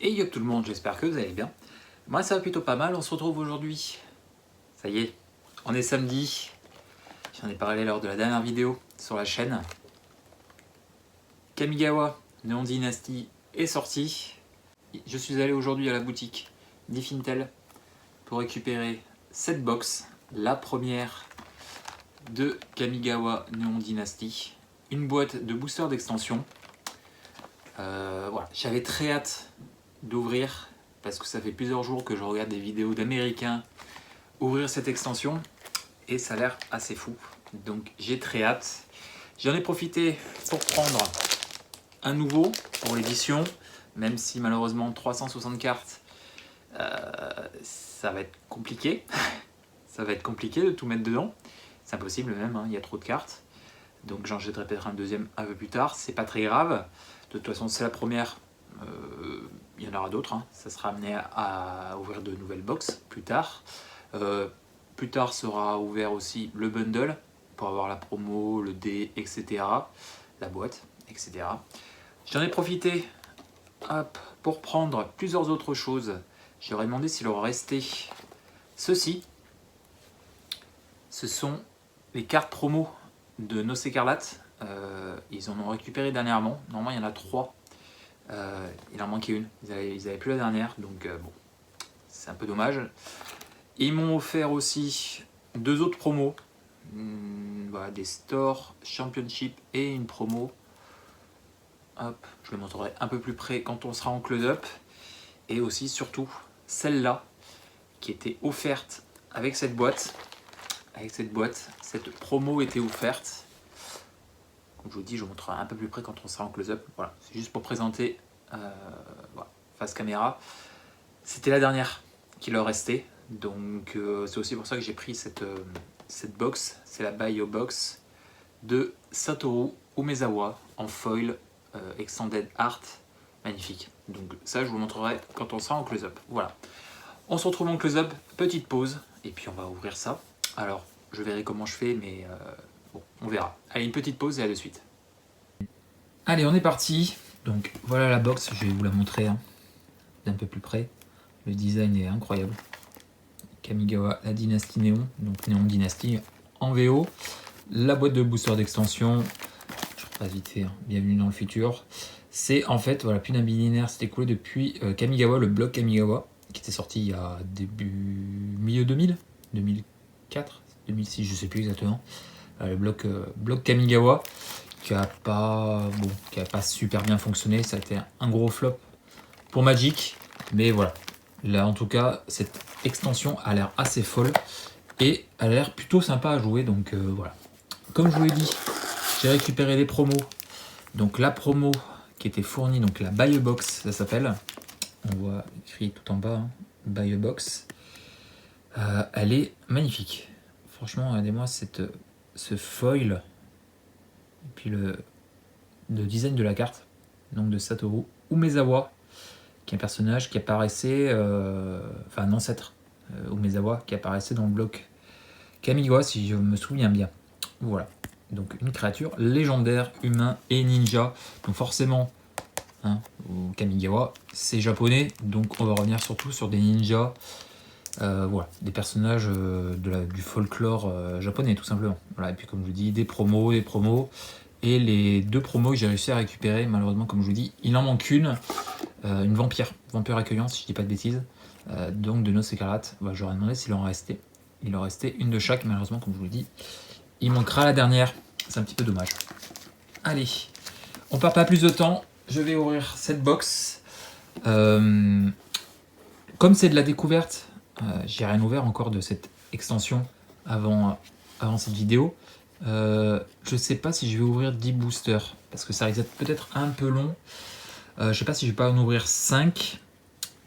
Et yo tout le monde, j'espère que vous allez bien. Moi ça va plutôt pas mal, on se retrouve aujourd'hui. Ça y est, on est samedi. J'en ai parlé lors de la dernière vidéo sur la chaîne. Kamigawa Neon Dynasty est sorti. Je suis allé aujourd'hui à la boutique d'Iffintel pour récupérer cette box, la première de Kamigawa Neon Dynasty. Une boîte de booster d'extension. Voilà, j'avais très hâte d'ouvrir parce que ça fait plusieurs jours que je regarde des vidéos d'Américains ouvrir cette extension et ça a l'air assez fou, donc j'ai très hâte. J'en ai profité pour prendre un nouveau pour l'édition, même si malheureusement 360 cartes ça va être compliqué. Ça va être compliqué de tout mettre dedans, c'est impossible même, hein, il y a trop de cartes, donc j'en jetterai peut-être un deuxième un peu plus tard, c'est pas très grave. De toute façon c'est la première, il y en aura d'autres, hein. Ça sera amené à ouvrir de nouvelles box plus tard. Plus tard sera ouvert aussi le bundle pour avoir la promo, le dé, etc. La boîte, etc. J'en ai profité pour prendre plusieurs autres choses. J'aurais demandé s'il aurait resté ceci. Ce sont les cartes promo de Nos Écarlates. Ils en ont récupéré dernièrement. Normalement, il y en a 3. Il en manquait une. Ils avaient plus la dernière, donc bon, c'est un peu dommage. Ils m'ont offert aussi 2 autres promos. Voilà, des Store Championship et une promo. Hop, je le montrerai un peu plus près quand on sera en close-up. Et aussi, surtout, celle-là qui était offerte avec cette boîte. Cette promo était offerte. Comme je vous dis, je vous montrerai un peu plus près quand on sera en close-up. Voilà, c'est juste pour présenter voilà, face caméra. C'était la dernière qui leur restait. Donc c'est aussi pour ça que j'ai pris cette box. C'est la Bio Box de Satoru Umezawa en foil Extended Art. Magnifique. Donc ça, je vous montrerai quand on sera en close-up. Voilà. On se retrouve en close-up. Petite pause. Et puis on va ouvrir ça. Alors, je verrai comment je fais, mais bon, on verra. Allez, une petite pause et à de suite. Allez, on est parti. Donc voilà la box. Je vais vous la montrer d'un peu plus près. Le design est incroyable. Kamigawa, la dynastie Néon, donc Néon Dynasty en VO. La boîte de booster d'extension, je repasse vite fait, bienvenue dans le futur. C'est en fait, voilà, plus d'un millénaire s'est écoulé depuis Kamigawa, le bloc Kamigawa, qui était sorti il y a milieu 2000, 2004, 2006, je sais plus exactement. Le bloc Kamigawa, qui a pas super bien fonctionné, ça a été un gros flop pour Magic, mais voilà. Là, en tout cas, cette extension a l'air assez folle et a l'air plutôt sympa à jouer. Donc voilà. Comme je vous l'ai dit, j'ai récupéré les promos. Donc la promo qui était fournie, donc la Buy a Box, ça s'appelle. On voit écrit tout en bas, Buy a Box. Elle est magnifique. Franchement, regardez-moi ce foil. Et puis le design de la carte, donc de Satoru Umezawa, qui est un personnage qui apparaissait, enfin un ancêtre Umezawa, qui apparaissait dans le bloc Kamigawa, si je me souviens bien. Voilà, donc une créature légendaire, humain et ninja. Donc forcément, Kamigawa, c'est japonais, donc on va revenir surtout sur des ninjas, voilà, des personnages du folklore japonais, tout simplement. Voilà, et puis comme je vous dis, des promos. Et les 2 promos que j'ai réussi à récupérer, malheureusement, comme je vous dis, il en manque une vampire accueillante, si je dis pas de bêtises, donc de Nos Écarlates. Bah, j'aurais demandé s'il en restait. Il en restait une de chaque, malheureusement, comme je vous le dis. Il manquera la dernière, c'est un petit peu dommage. Allez, on perd pas plus de temps, je vais ouvrir cette box. Comme c'est de la découverte, j'ai rien ouvert encore de cette extension avant cette vidéo. Je sais pas si je vais ouvrir 10 boosters, parce que ça risque d'être peut-être un peu long. Je sais pas si je vais pas en ouvrir 5.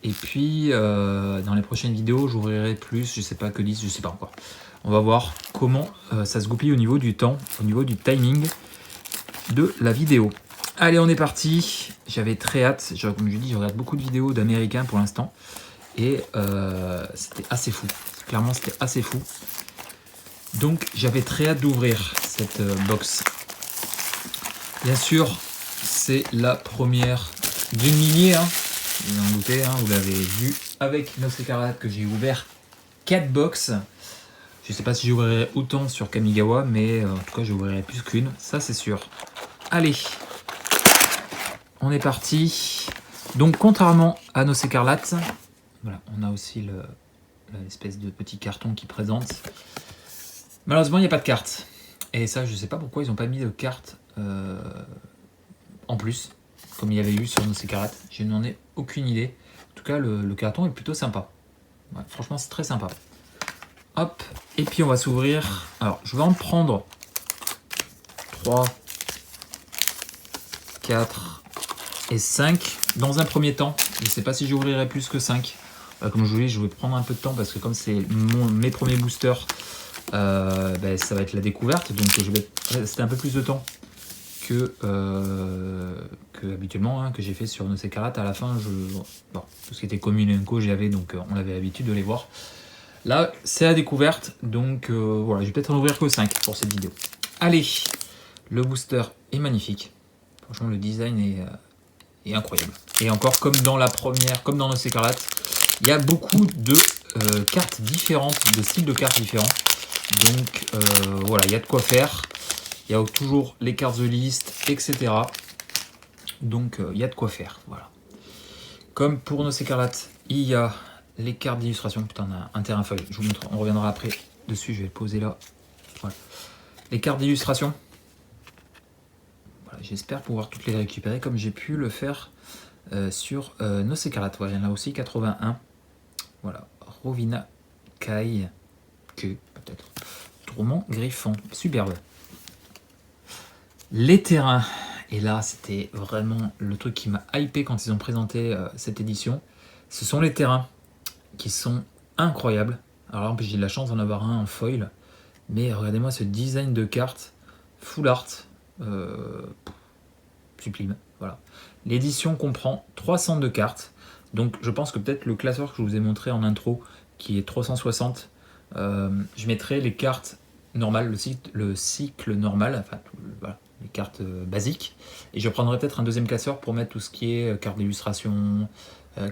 Et puis dans les prochaines vidéos, j'ouvrirai plus, je sais pas que 10, je sais pas encore. On va voir comment ça se goupille au niveau du temps, au niveau du timing de la vidéo. Allez, on est parti. J'avais très hâte. Comme je dis, je regarde beaucoup de vidéos d'Américains pour l'instant. Et c'était assez fou. Clairement, c'était assez fou. Donc, j'avais très hâte d'ouvrir cette box. Bien sûr, c'est la première d'une lignée. vous en doutez, hein, vous l'avez vu avec Noce Écarlate que j'ai ouvert 4 box. Je sais pas si j'ouvrirai autant sur Kamigawa, mais en tout cas j'ouvrirai plus qu'une, ça c'est sûr. Allez, on est parti. Donc contrairement à Noce Écarlate, voilà, on a aussi l'espèce de petit carton qui présente. Malheureusement il n'y a pas de carte. Et ça je sais pas pourquoi ils n'ont pas mis de carte en plus, comme il y avait eu sur Noce Écarlate. Je n'en ai aucune idée. En tout cas le carton est plutôt sympa. Ouais, franchement c'est très sympa. Hop, et puis on va s'ouvrir. Alors, je vais en prendre 3, 4 et 5 dans un premier temps. Je ne sais pas si j'ouvrirai plus que 5. Comme je vous dis, je vais prendre un peu de temps parce que comme c'est mes premiers boosters, ça va être la découverte. Donc je vais rester un peu plus de temps que habituellement, hein, que j'ai fait sur Noce Écarlate. À la fin, bon, tout ce qui était commune et co, j'avais, donc on avait l'habitude de les voir. Là, c'est la découverte, donc voilà, je vais peut-être en ouvrir que 5 pour cette vidéo. Allez, le booster est magnifique. Franchement, le design est incroyable. Et encore, comme dans la première, comme dans Noce Écarlate, il y a beaucoup de cartes différentes, de styles de cartes différents. Donc voilà, il y a de quoi faire. Il y a toujours les cartes de liste, etc. Donc il y a de quoi faire, voilà. Comme pour Noce Écarlate, il y a les cartes d'illustration. Putain, on a un terrain feuille. Je vous montre, on reviendra après dessus. Je vais le poser là. Voilà. Les cartes d'illustration. Voilà, j'espère pouvoir toutes les récupérer comme j'ai pu le faire sur Noce Écarlate. Voilà, il y en a aussi 81. Voilà. Rovina, Kai, que peut-être. Tourment, Griffon. Superbe. Les terrains. Et là, c'était vraiment le truc qui m'a hypé quand ils ont présenté cette édition. Ce sont les terrains qui sont incroyables. Alors j'ai de la chance d'en avoir un en foil, mais regardez-moi ce design de carte full art, sublime. Voilà. L'édition comprend 302 cartes, donc je pense que peut-être le classeur que je vous ai montré en intro, qui est 360, je mettrai les cartes normales, le cycle normal, enfin voilà, les cartes basiques, et je prendrai peut-être un deuxième classeur pour mettre tout ce qui est carte d'illustration,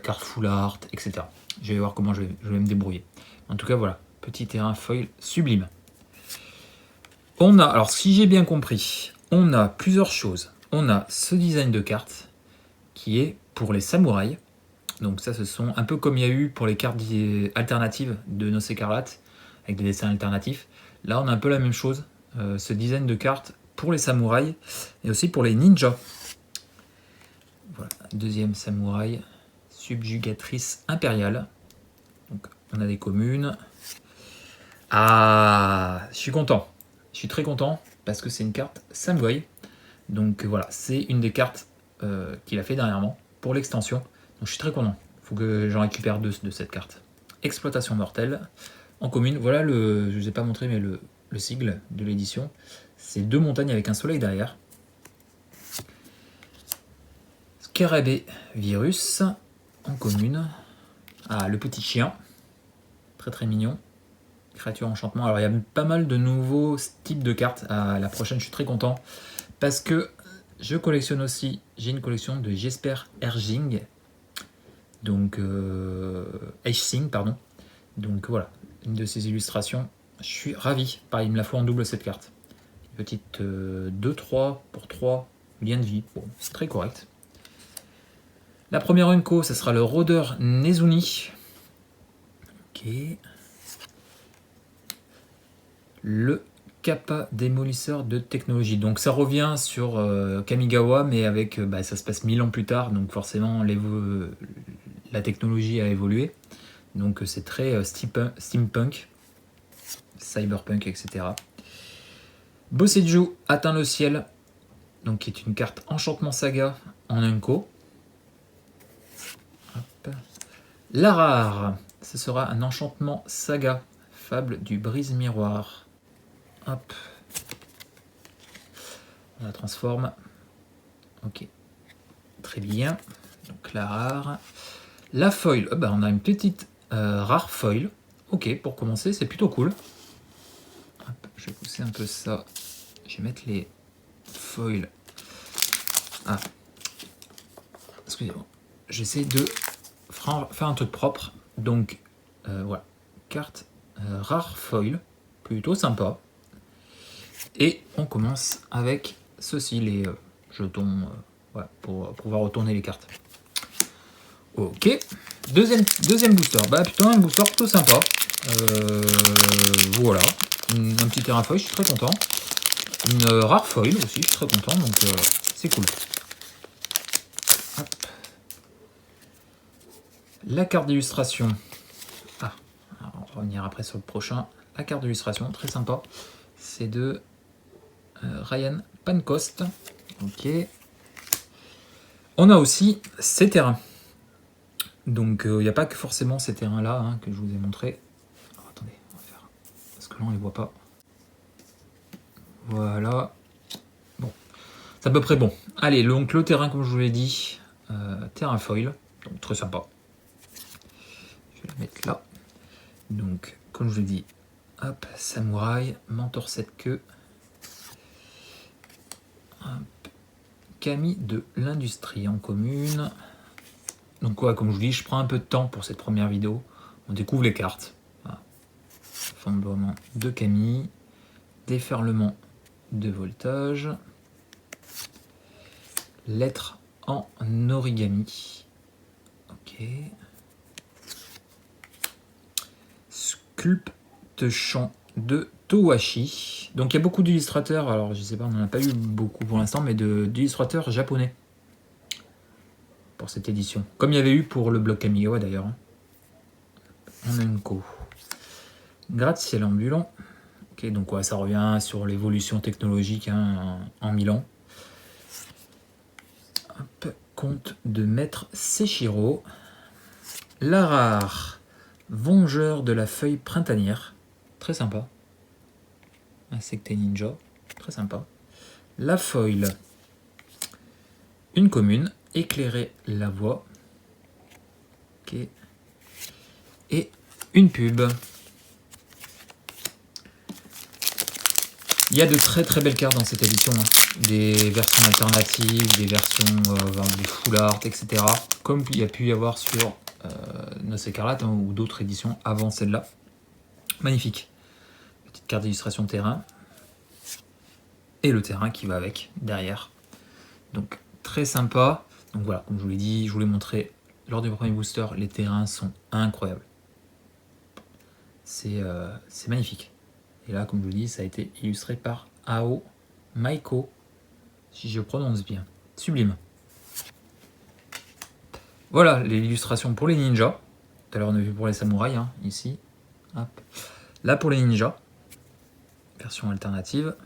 carte full art, etc. Je vais voir comment je vais me débrouiller. En tout cas, voilà, petit terrain foil sublime. On a, alors si j'ai bien compris, on a plusieurs choses. On a ce design de carte qui est pour les samouraïs. Donc ça, ce sont un peu comme il y a eu pour les cartes alternatives de Noce Écarlate, avec des dessins alternatifs. Là, on a un peu la même chose, ce design de carte pour les samouraïs et aussi pour les ninjas. Voilà, deuxième samouraï, subjugatrice impériale. Donc on a des communes. Ah, je suis content. Je suis très content parce que c'est une carte Samway. Donc voilà, c'est une des cartes qu'il a fait dernièrement pour l'extension. Donc je suis très content. Il faut que j'en récupère 2 de cette carte. Exploitation mortelle en commune. Voilà, je ne vous ai pas montré, mais le sigle de l'édition. C'est 2 montagnes avec un soleil derrière. Scarabée virus en commune. Ah, le petit chien. Très très mignon. Créature enchantement. Alors il y a pas mal de nouveaux types de cartes. À la prochaine, je suis très content. Parce que je collectionne aussi, j'ai une collection de Jesper Erging. Donc, Eishing, pardon. Donc voilà, une de ces illustrations. Je suis ravi. Pareil, il me la faut en double cette carte. Une petite 2-3 pour 3 liens de vie. Bon, c'est très correct. La première Unco, ça sera le rôdeur Nezuni. Ok. Le Kappa démolisseur de technologie. Donc ça revient sur Kamigawa, mais avec ça se passe 1000 ans plus tard, donc forcément la technologie a évolué. Donc c'est très steampunk, cyberpunk, etc. Boseiju atteint le ciel, donc qui est une carte enchantement saga en Unco. Hop. La rare, ce sera un enchantement saga, fable du brise-miroir. Hop. On la transforme. Ok. Très bien. Donc la rare. La foil. Oh, on a une petite rare foil. Ok, pour commencer, c'est plutôt cool. Hop, je vais pousser un peu ça. Je vais mettre les foils. Ah. Excusez-moi. j'essaie de faire un truc propre. Donc, voilà. Carte rare foil. Plutôt sympa. Et on commence avec ceci, les jetons voilà, pour pouvoir retourner les cartes. Ok. Deuxième booster. Bah putain, un booster plutôt sympa. Voilà. Un petit terrain foil, je suis très content. Une rare foil aussi, je suis très content, donc c'est cool. Hop. La carte d'illustration. Ah, on va revenir après sur le prochain. La carte d'illustration, très sympa. C'est de Ryan Pancoast. Ok. On a aussi ces terrains. Donc il n'y a pas que forcément ces terrains-là hein, que je vous ai montré. Alors, attendez, on va faire. Parce que là on ne les voit pas. Voilà. Bon. C'est à peu près bon. Allez, donc le terrain, comme je vous l'ai dit, terrain foil. Donc très sympa. Je vais le mettre là. Donc, comme je vous l'ai dit, hop, samouraï, mentor 7 queues. Camille de l'industrie en commune. Donc ouais, comme je vous dis, je prends un peu de temps pour cette première vidéo. On découvre les cartes. Voilà. Fondement de Camille. Déferlement de voltage. Lettres en origami. Ok. Sculpte champ de Towashi. Donc il y a beaucoup d'illustrateurs, alors je sais pas, on n'en a pas eu beaucoup pour l'instant, mais d'illustrateurs japonais pour cette édition. Comme il y avait eu pour le bloc Kamigawa d'ailleurs. En Enko. Gratte-ciel ambulant. Ok, donc ouais, ça revient sur l'évolution technologique hein, en Milan. Hop, conte de maître Seshiro. La rare. Vengeur de la feuille printanière. Très sympa. Insecte ninja. Très sympa. La foil. Une commune. Éclairer la voie. Ok. Et une pub. Il y a de très très belles cartes dans cette édition. Hein. Des versions alternatives, des versions des full art, etc. Comme il y a pu y avoir sur Nos Écarlates hein, ou d'autres éditions avant celle-là. Magnifique. Petite carte d'illustration terrain. Et le terrain qui va avec, derrière. Donc très sympa. Donc voilà, comme je vous l'ai dit, je vous l'ai montré lors du premier booster, les terrains sont incroyables. C'est magnifique. Et là, comme je vous dis, ça a été illustré par Ao Maiko, si je prononce bien. Sublime. Voilà les illustrations pour les ninjas. Tout à l'heure, on a vu pour les samouraïs, hein, ici. Hop. Là, pour les ninjas. Version alternative.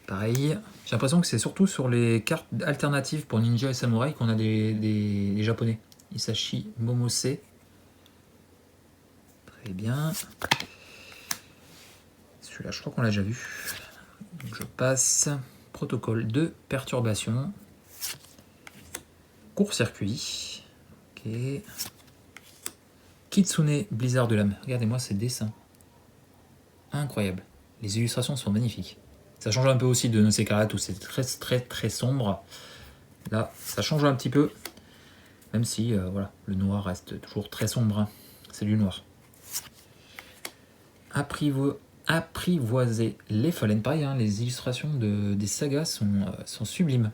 Pareil. J'ai l'impression que c'est surtout sur les cartes alternatives pour ninja et samouraï qu'on a des japonais. Isashi Momose. Très bien. Celui-là, je crois qu'on l'a déjà vu. Donc, je passe. Protocole de perturbation. Court-circuit. Ok. Kitsune Blizzard de l'âme. Regardez-moi ces dessins. Incroyable. Les illustrations sont magnifiques. Ça change un peu aussi de Nos Écarlates où c'est très très très sombre. Là, ça change un petit peu. Même si voilà, le noir reste toujours très sombre. Hein. C'est du noir. Apprivoiser les Fallen. Pareil, hein, les illustrations des sagas sont sublimes.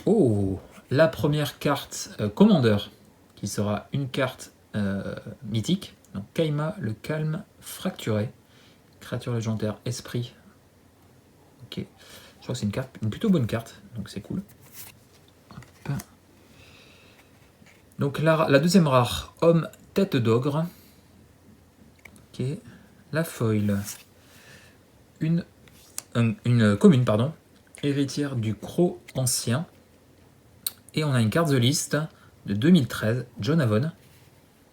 Oh, la première carte Commander, qui sera une carte mythique. Donc Kaima, le calme fracturé. Créature légendaire, esprit. Ok. Je crois que c'est une plutôt bonne carte, donc c'est cool. Hop. Donc la deuxième rare, homme tête d'ogre. Ok. La foil. Une commune, pardon. Héritière du Croc ancien. Et on a une carte The List de 2013, John Avon,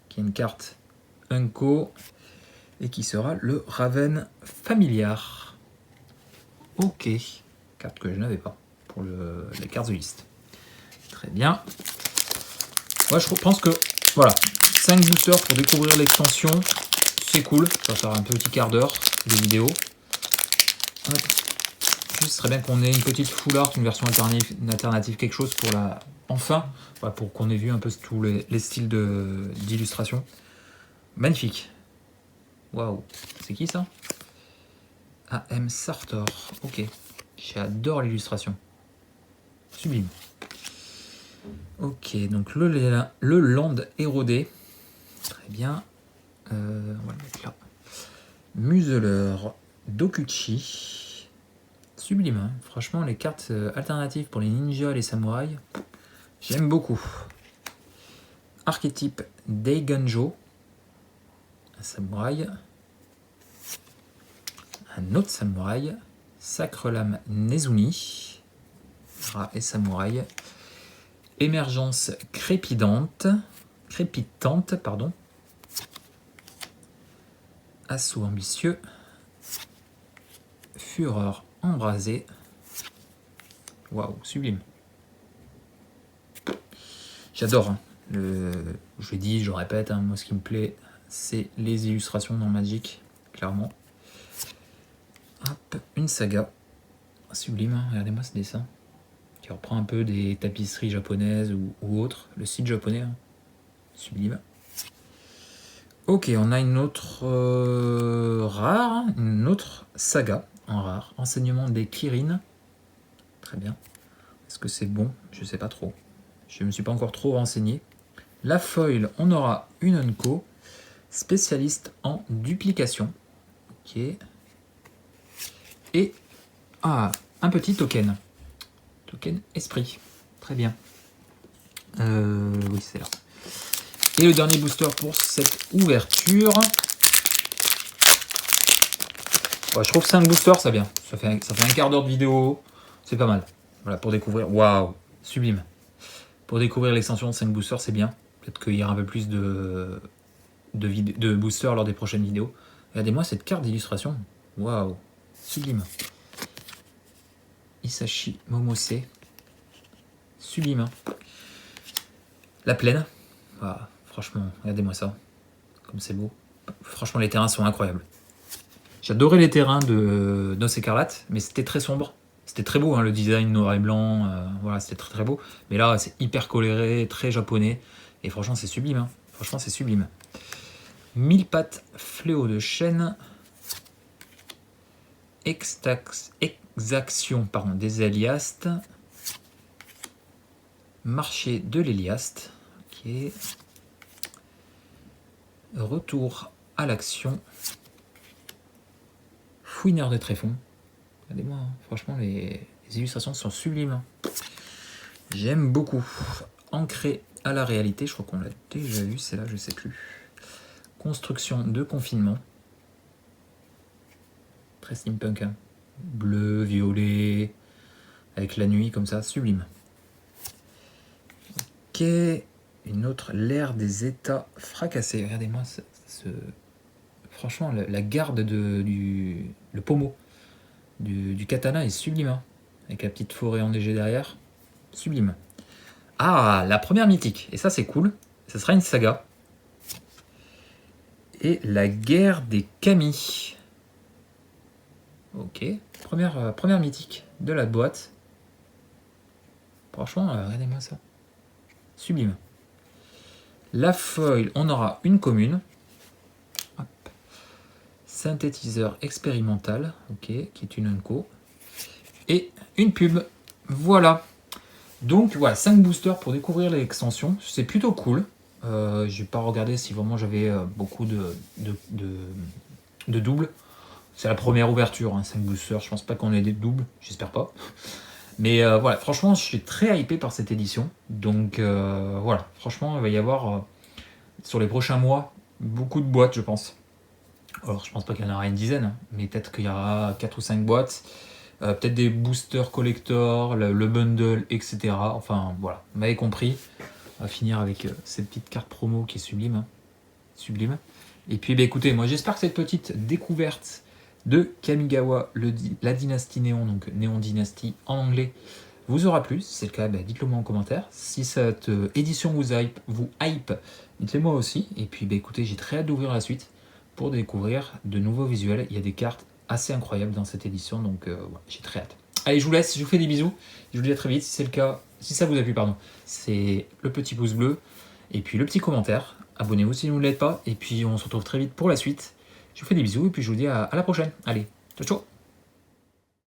qui est une carte Unco et qui sera le Raven familiar. Ok, carte que je n'avais pas pour les cartes The List. Très bien. Moi, je pense que voilà, 5 boosters pour découvrir l'extension, c'est cool. Ça va faire un petit quart d'heure de vidéo. Hop. plus, ce serait bien qu'on ait une petite full art, une version alternative, quelque chose pour la... Enfin, voilà, pour qu'on ait vu un peu tous les styles d'illustration. Magnifique. Waouh. C'est qui ça? A.M. Sartor. Ok. J'adore l'illustration. Sublime. Ok, donc le land érodé. Très bien. On va le mettre là. Museleur Dokuchi. Sublime, hein. Franchement, les cartes alternatives pour les ninjas et les samouraïs, j'aime beaucoup. Archétype Daiganjo. Un samouraï. Un autre samouraï. Sacre Lame Nezuni. Rat et samouraï. Émergence crépitante, pardon. Assaut ambitieux. Fureur embrasée. Waouh, sublime. J'adore. Hein. Je l'ai dit, je le répète, hein, moi ce qui me plaît, c'est les illustrations dans Magic, clairement. Hop, une saga. Sublime, hein. Regardez-moi ce dessin. Qui reprend un peu des tapisseries japonaises ou autres. Le site japonais, hein. Sublime. Ok, on a une autre rare, une autre saga en rare. Enseignement des Kirin. Très bien. Est-ce que c'est bon? Je sais pas trop. Je me suis pas encore trop renseigné. La foil, on aura une Unco, spécialiste en duplication. Ok. Et un petit token. Token esprit. Très bien. Oui, c'est là. Et le dernier booster pour cette ouverture. Ouais, je trouve 5 boosters, ça bien. Ça fait un quart d'heure de vidéo. C'est pas mal. Voilà, pour découvrir. Waouh, sublime. Pour découvrir l'extension de 5 boosters, c'est bien. Peut-être qu'il y aura un peu plus de boosters lors des prochaines vidéos. Regardez-moi cette carte d'illustration. Waouh, sublime. Isashi Momose. Sublime. La plaine. Ah, franchement, regardez-moi ça. Comme c'est beau. Franchement, les terrains sont incroyables. J'adorais les terrains de Noce Écarlate, mais c'était très sombre. C'était très beau, hein, le design noir et blanc. Voilà, c'était très très beau. Mais là, c'est hyper coloré, très japonais. Et franchement, c'est sublime. Hein. Franchement, c'est sublime. 1000 pattes fléau de chêne. Exaction des Héliastes. Marché de l'Héliaste. Ok. Retour à l'action. Fouineur de tréfonds. Regardez-moi, hein. Franchement, les illustrations sont sublimes. Hein. J'aime beaucoup. Ancré à la réalité, je crois qu'on l'a déjà vu, c'est là, je sais plus. Construction de confinement. Très steampunk. Hein. Bleu, violet, avec la nuit comme ça, sublime. Ok, une autre, l'ère des états fracassés. Regardez-moi franchement, la garde le pommeau du katana est sublime. Hein. Avec la petite forêt enneigée derrière. Sublime. Ah, la première mythique. Et ça, c'est cool. Ça sera une saga. Et la guerre des Kami. Ok. Première mythique de la boîte. Franchement, regardez-moi ça. Sublime. La foil, on aura une commune. Hop. Synthétiseur expérimental. Ok, qui est une Unco. Et une pub. Voilà. Donc voilà, 5 boosters pour découvrir les extensions. C'est plutôt cool. J'ai pas regardé si vraiment j'avais beaucoup de doubles. C'est la première ouverture, hein, 5 boosters. Je pense pas qu'on ait des doubles, j'espère pas. Mais voilà, franchement, je suis très hypé par cette édition. Donc voilà, franchement, il va y avoir sur les prochains mois beaucoup de boîtes, je pense. Alors, je pense pas qu'il y en aura une dizaine, hein, mais peut-être qu'il y aura 4 ou 5 boîtes. Peut-être des boosters collector, le bundle, etc. Enfin, voilà, vous m'avez compris. On va finir avec cette petite carte promo qui est sublime. Hein. Sublime. Et puis, bah, écoutez, moi, j'espère que cette petite découverte de Kamigawa, la dynastie Néon, donc Néon Dynasty en anglais, vous aura plu. Si c'est le cas, bah, dites-le moi en commentaire. Si cette édition vous hype, dites-le moi aussi. Et puis, bah, écoutez, j'ai très hâte d'ouvrir la suite pour découvrir de nouveaux visuels. Il y a des cartes assez incroyables dans cette édition, donc voilà, j'ai très hâte. Allez, je vous laisse, je vous fais des bisous. Je vous dis à très vite. Si c'est le cas, si ça vous a plu, pardon, c'est le petit pouce bleu et puis le petit commentaire. Abonnez-vous si vous ne l'êtes pas. Et puis on se retrouve très vite pour la suite. Je vous fais des bisous et puis je vous dis à la prochaine. Allez, ciao ciao.